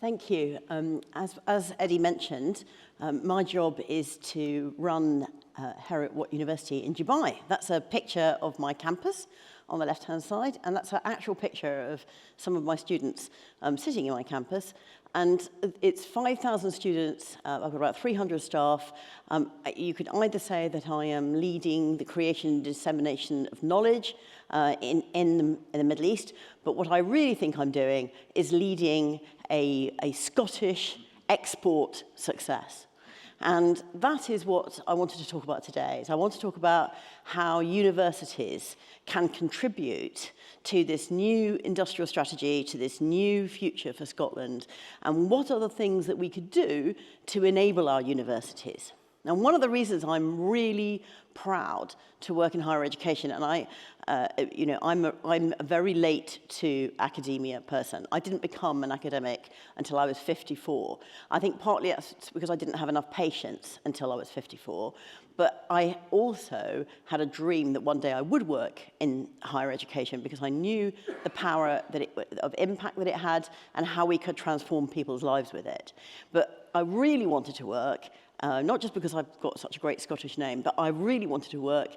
Thank you. As Eddie mentioned, my job is to run Heriot-Watt University in Dubai. That's a picture of my campus on the left-hand side, and that's an actual picture of some of my students sitting in my campus. And it's 5,000 students, I've got about 300 staff. You could either say that I am leading the creation and dissemination of knowledge in the Middle East, but what I really think I'm doing is leading a Scottish export success. And that is what I wanted to talk about today. So I want to talk about how universities can contribute to this new industrial strategy, to this new future for Scotland, and what are the things that we could do to enable our universities. Now, one of the reasons I'm really proud to work in higher education, and I'm a very late to academia person. I didn't become an academic until I was 54. I think partly that's because I didn't have enough patience until I was 54. But I also had a dream that one day I would work in higher education because I knew the power of impact that it had and how we could transform people's lives with it. But I really wanted to work, not just because I've got such a great Scottish name, but I really wanted to work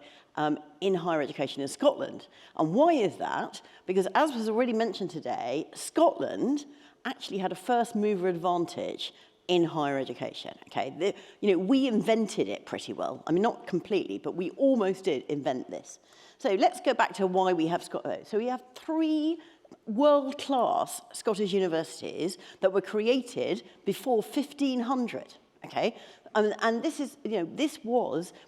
in higher education in Scotland. And why is that? Because as was already mentioned today, Scotland actually had a first mover advantage in higher education, okay? We invented it pretty well. I mean, not completely, but we almost did invent this. So let's go back to why we have Scotland. So we have 3 world-class Scottish universities that were created before 1500, okay? And this is,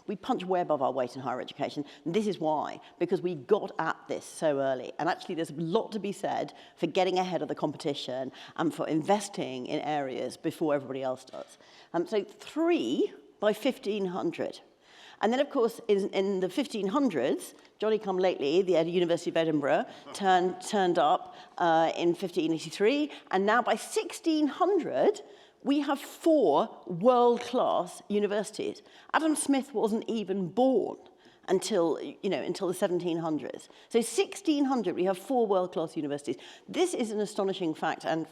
we punch way above our weight in higher education. And this is why, because we got at this so early. And actually, there's a lot to be said for getting ahead of the competition and for investing in areas before everybody else does. So 3 by 1500. And then, of course, in the 1500s, Johnny-come-lately, the University of Edinburgh, turned up in 1583. And now by 1600, we have 4 world-class universities. Adam Smith wasn't even born until the 1700s. So 1600, we have 4 world-class universities. This is an astonishing fact, and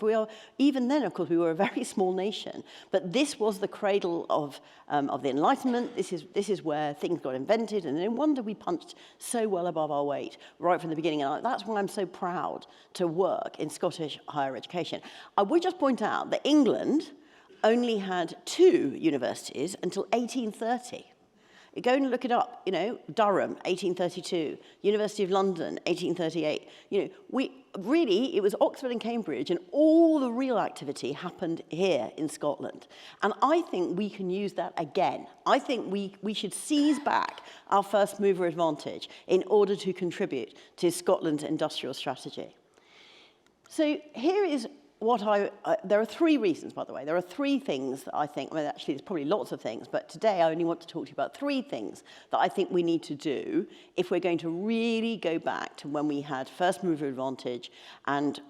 even then, of course, we were a very small nation. But this was the cradle of the Enlightenment. This is where things got invented, and no wonder we punched so well above our weight right from the beginning. And that's why I'm so proud to work in Scottish higher education. I would just point out that England only had 2 universities until 1830. You go and look it up, Durham, 1832, University of London, 1838. It was Oxford and Cambridge, and all the real activity happened here in Scotland. And I think we can use that again. I think we should seize back our first mover advantage in order to contribute to Scotland's industrial strategy. So here is there are 3 reasons, by the way. There are 3 things that I think, well, actually, there's probably lots of things, but today I only want to talk to you about 3 things that I think we need to do if we're going to really go back to when we had first mover advantage and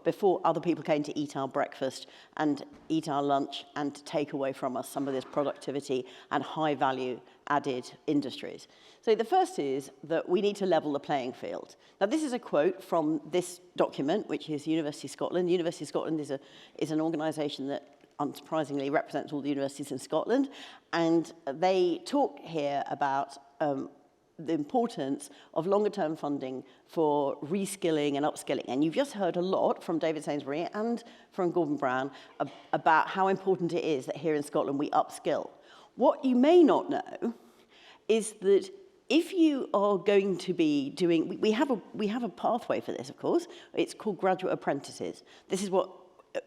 before other people came to eat our breakfast and eat our lunch and to take away from us some of this productivity and high value added industries. So the first is that we need to level the playing field. Now, this is a quote from this document, which is University of Scotland. University of Scotland is an organisation that unsurprisingly represents all the universities in Scotland. And they talk here about the importance of longer-term funding for reskilling and upskilling. And you've just heard a lot from David Sainsbury and from Gordon Brown about how important it is that here in Scotland we upskill. What you may not know is that if you are going to be doing, we have a pathway for this, of course. It's called graduate apprentices. This is what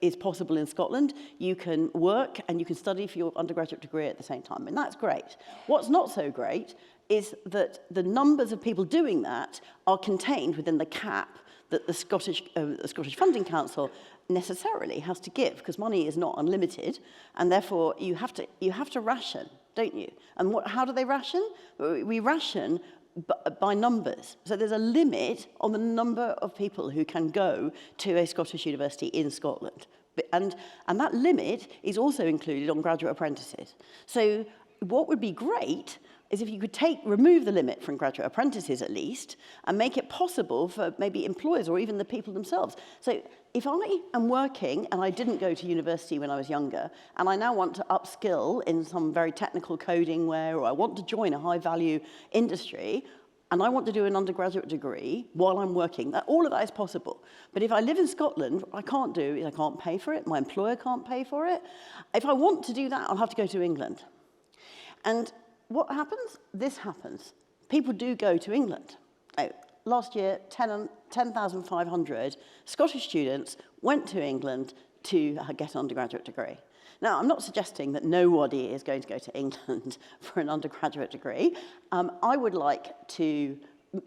is possible in Scotland. You can work and you can study for your undergraduate degree at the same time, and that's great. What's not so great is that the numbers of people doing that are contained within the cap that the Scottish Funding Council necessarily has to give, because money is not unlimited, and therefore you have to ration, don't you? And how do they ration? We ration by numbers. So there's a limit on the number of people who can go to a Scottish university in Scotland. And that limit is also included on graduate apprentices. So what would be great is if you could remove the limit from graduate apprentices at least, and make it possible for maybe employers or even the people themselves. So if I am working and I didn't go to university when I was younger, and I now want to upskill in some very technical coding or I want to join a high-value industry, and I want to do an undergraduate degree while I'm working, all of that is possible. But if I live in Scotland, I can't pay for it, my employer can't pay for it. If I want to do that, I'll have to go to England. And what happens? This happens. People do go to England. Last year, 10,500 Scottish students went to England to get an undergraduate degree. Now, I'm not suggesting that nobody is going to go to England for an undergraduate degree. I would like to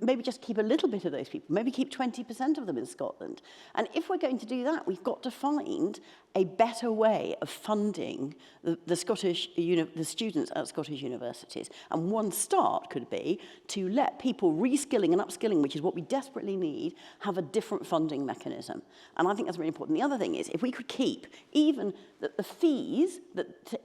maybe just keep a little bit of those people, maybe keep 20% of them in Scotland. And if we're going to do that, we've got to find a better way of funding the students at Scottish universities. And one start could be to let people reskilling and upskilling, which is what we desperately need, have a different funding mechanism. And I think that's really important. The other thing is, if we could keep even the fees,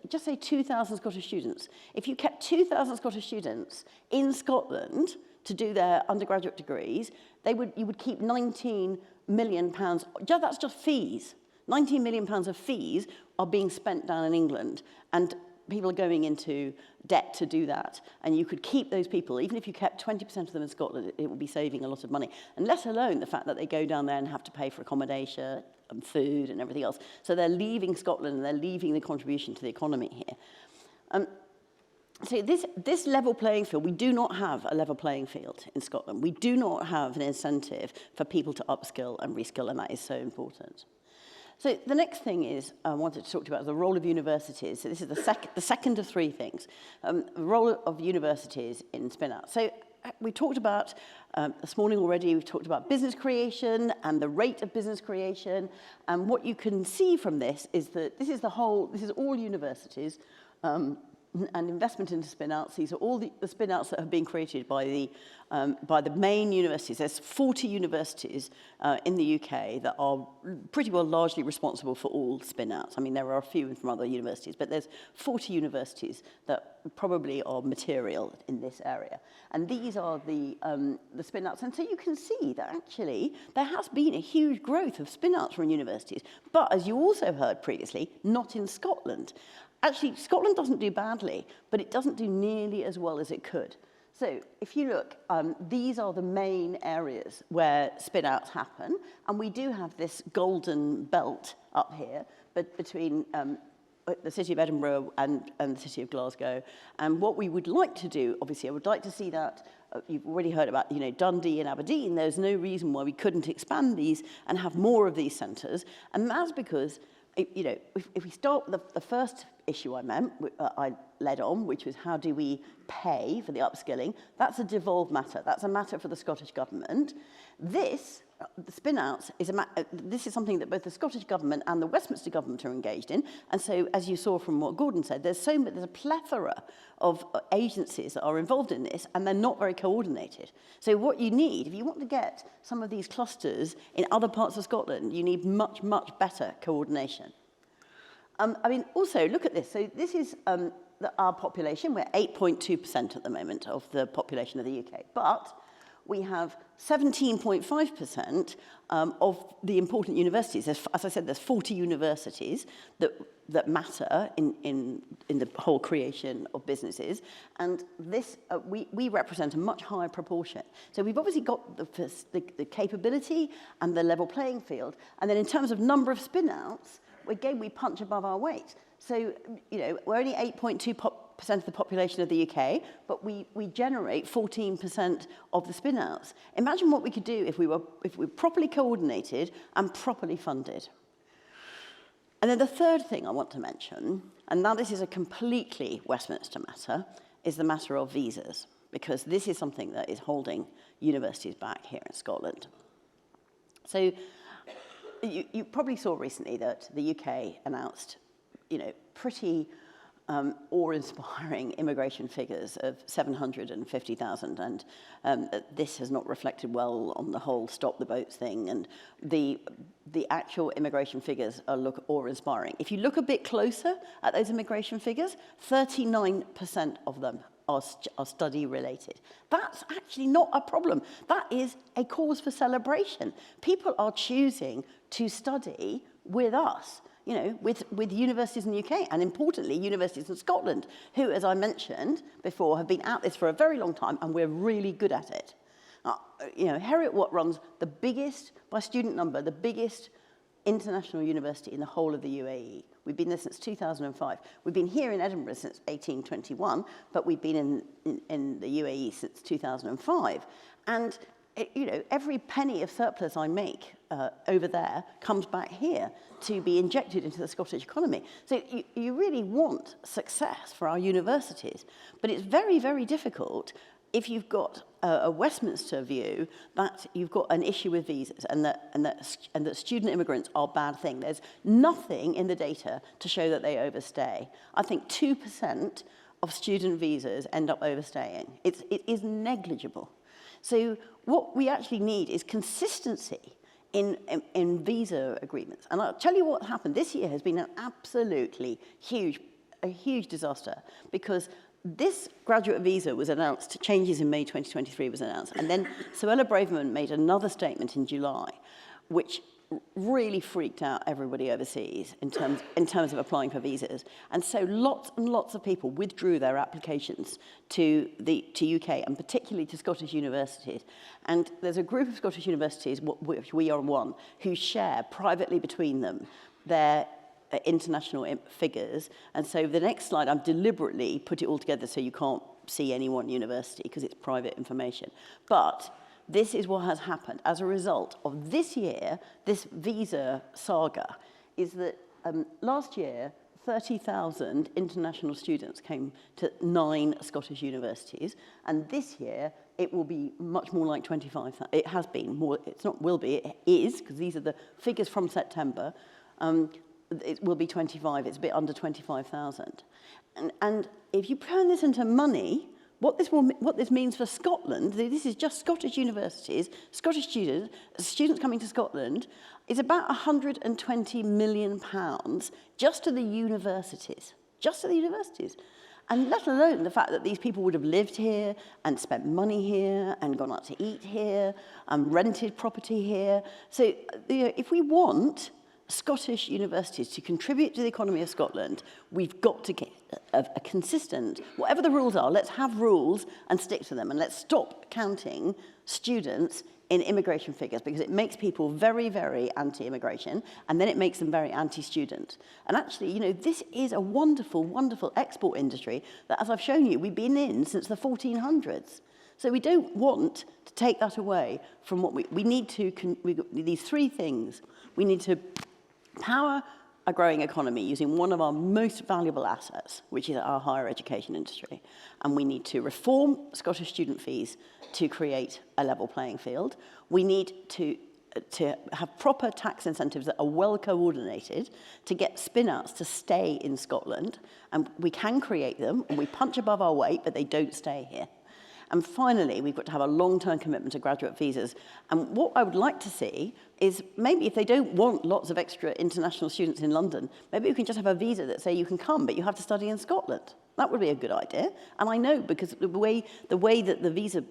just say 2,000 Scottish students, if you kept 2,000 Scottish students in Scotland to do their undergraduate degrees, you would keep £19 million. That's just fees. £19 million of fees are being spent down in England, and people are going into debt to do that. And you could keep those people, even if you kept 20% of them in Scotland, it would be saving a lot of money. And let alone the fact that they go down there and have to pay for accommodation and food and everything else. So they're leaving Scotland and they're leaving the contribution to the economy here. So this level playing field, we do not have a level playing field in Scotland. We do not have an incentive for people to upskill and reskill, and that is so important. So the next thing is I wanted to talk to you about the role of universities. So this is the second of three things, the role of universities in spin-out. So we talked about, this morning already, we've talked about business creation and the rate of business creation. And what you can see from this is that this is all universities, and investment into spin-outs. These are all the spin-outs that have been created by the main universities. There's 40 universities in the UK that are pretty well largely responsible for all spin-outs. I mean, there are a few from other universities, but there's 40 universities that probably are material in this area. And these are the spin-outs. And so you can see that actually there has been a huge growth of spin-outs from universities. But as you also heard previously, not in Scotland. Actually, Scotland doesn't do badly, but it doesn't do nearly as well as it could. So if you look, these are the main areas where spin-outs happen, and we do have this golden belt up here, but between the city of Edinburgh and the city of Glasgow. And what we would like to do, obviously, I would like to see that, you've already heard about, Dundee and Aberdeen. There's no reason why we couldn't expand these and have more of these centres, and that's because if we start with the first issue I led on, which was how do we pay for the upskilling, that's a devolved matter. That's a matter for the Scottish Government. The spin-outs, this is something that both the Scottish Government and the Westminster Government are engaged in. And so, as you saw from what Gordon said, there's a plethora of agencies that are involved in this, and they're not very coordinated. So what you need, if you want to get some of these clusters in other parts of Scotland, you need much, much better coordination. Also, look at this. So this is our population. We're 8.2% at the moment of the population of the UK. But we have 17.5% of the important universities. As I said, there's 40 universities that matter in the whole creation of businesses. And this, we represent a much higher proportion. So we've obviously got the capability and the level playing field. And then in terms of number of spin-outs, again, we punch above our weight. So, we're only 8.2% of the population of the UK, but we generate 14% of the spin-outs. Imagine what we could do if we were properly coordinated and properly funded. And then the third thing I want to mention, and now this is a completely Westminster matter, is the matter of visas, because this is something that is holding universities back here in Scotland. So, you probably saw recently that the UK announced, pretty awe-inspiring immigration figures of 750,000, and this has not reflected well on the whole stop the boats thing, and the actual immigration figures look awe-inspiring. If you look a bit closer at those immigration figures, 39% of them are study related. That's actually not a problem. That is a cause for celebration. People are choosing to study with us, you know, with universities in the UK, and importantly, universities in Scotland, who, as I mentioned before, have been at this for a very long time, and we're really good at it. You know, Heriot-Watt runs the biggest, by student number, the biggest international university in the whole of the UAE. We've been there since 2005. We've been here in Edinburgh since 1821, but we've been in the UAE since 2005. And you know, every penny of surplus I make over there comes back here to be injected into the Scottish economy. So you really want success for our universities, but it's very, very difficult if you've got a Westminster view that you've got an issue with visas and that student immigrants are a bad thing. There's nothing in the data to show that they overstay. I think 2% of student visas end up overstaying. It is negligible. So what we actually need is consistency in visa agreements. And I'll tell you what happened. This year has been an absolutely huge disaster, because this graduate visa was announced, changes in May 2023 was announced, and then Suella Braverman made another statement in July, which really freaked out everybody overseas in terms of applying for visas. And so lots and lots of people withdrew their applications to UK, and particularly to Scottish universities. And there's a group of Scottish universities, which we are one, who share privately between them their international figures. And so the next slide, I've deliberately put it all together so you can't see any one university because it's private information. But this is what has happened as a result of this year, this visa saga, is that last year, 30,000 international students came to 9 Scottish universities, and this year it will be much more like 25,000. It has been more, it's not will be, it is, because these are the figures from September. It will be 25, it's a bit under 25,000. And if you turn this into money, what this means for Scotland, this is just Scottish universities, Scottish students coming to Scotland, is about £120 million just to the universities, And let alone the fact that these people would have lived here and spent money here and gone out to eat here and rented property here. So you know, if we want Scottish universities to contribute to the economy of Scotland, we've got to get a consistent, whatever the rules are, let's have rules and stick to them, and let's stop counting students in immigration figures, because it makes people very, very anti-immigration, and then it makes them very anti-student. And actually, you know, this is a wonderful, wonderful export industry that, as I've shown you, we've been in since the 1400s. So we don't want to take that away from what we need to, these 3 things. We need to power a growing economy using one of our most valuable assets, which is our higher education industry. And we need to reform Scottish student fees to create a level playing field. We need to have proper tax incentives that are well coordinated to get spin-outs to stay in Scotland. And we can create them, and we punch above our weight, but they don't stay here. And finally, we've got to have a long-term commitment to graduate visas. And what I would like to see is maybe if they don't want lots of extra international students in London, maybe we can just have a visa that say you can come, but you have to study in Scotland. That would be a good idea. And I know, because the way that the visa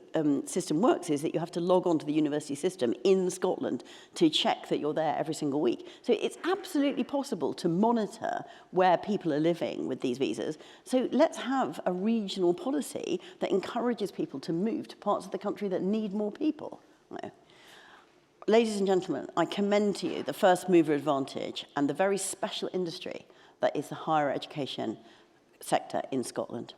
system works is that you have to log on to the university system in Scotland to check that you're there every single week. So it's absolutely possible to monitor where people are living with these visas. So let's have a regional policy that encourages people to move to parts of the country that need more people. Ladies and gentlemen, I commend to you the first mover advantage and the very special industry that is the higher education sector in Scotland.